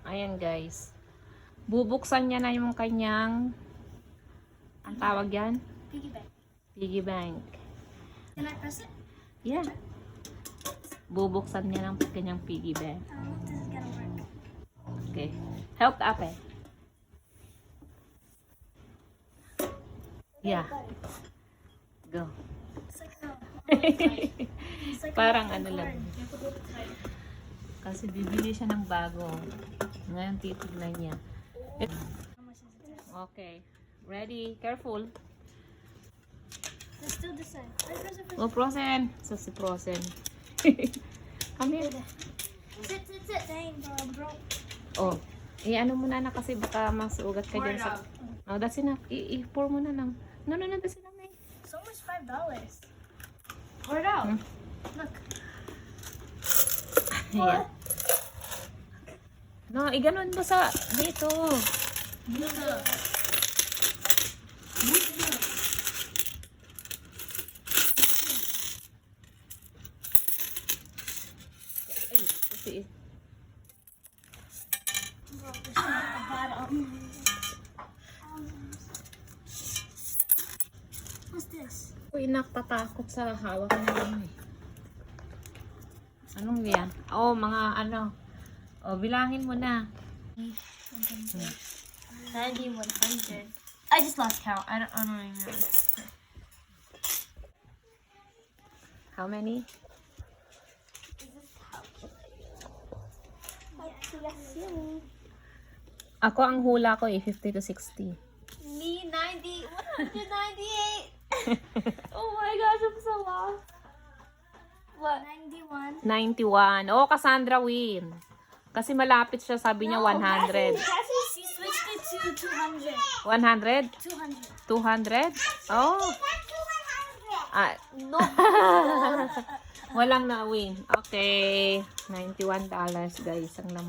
Ayan guys. Bubuksan niya na yung kanyang, ang tawag yan? Piggy bank. Piggy bank. Can I press it? Yeah. Bubuksan niya ng kanyang piggy bank. I don't know if this is gonna work. Okay. Help the ate. Yeah. Go. It's like a, it's like Parang a ano lang. cord. You have to hold it tight. Kasi bibili siya ng bago. Ngayon titignan niya. How much is it? Okay. Ready? Careful. Let's do this side. I press it. Oh, Prosen. So si Prosen. Come here. Sit. Dang, bro. Oh. I-ano mo na kasi baka masugat ka dyan sa... Oh, that's enough. I-pour mo na lang. No, that's enough na eh. It's almost $5. Pour it out. Hmm. Look. Yeah. No, iganon mo sa dito. Ay, kasi Bro, there's not at the bottom. What's this? Uy, nakatatakot sa hawak na yun eh. Anong yan? Oh, mga ano. Oh, bilangin mo na. 90, 100. I just lost count. I don't remember. How many? Ako ang hula ko eh, 50 to 60. Me 90, 198. Oh my gosh, I'm so lost. What? 91. 91. Oh, Cassandra win. Kasi malapit siya, sabi niya 100. She switched it to 200. 100? 200. 200? Oh. Ah, No. walang na win. Okay. $91 guys ang laman.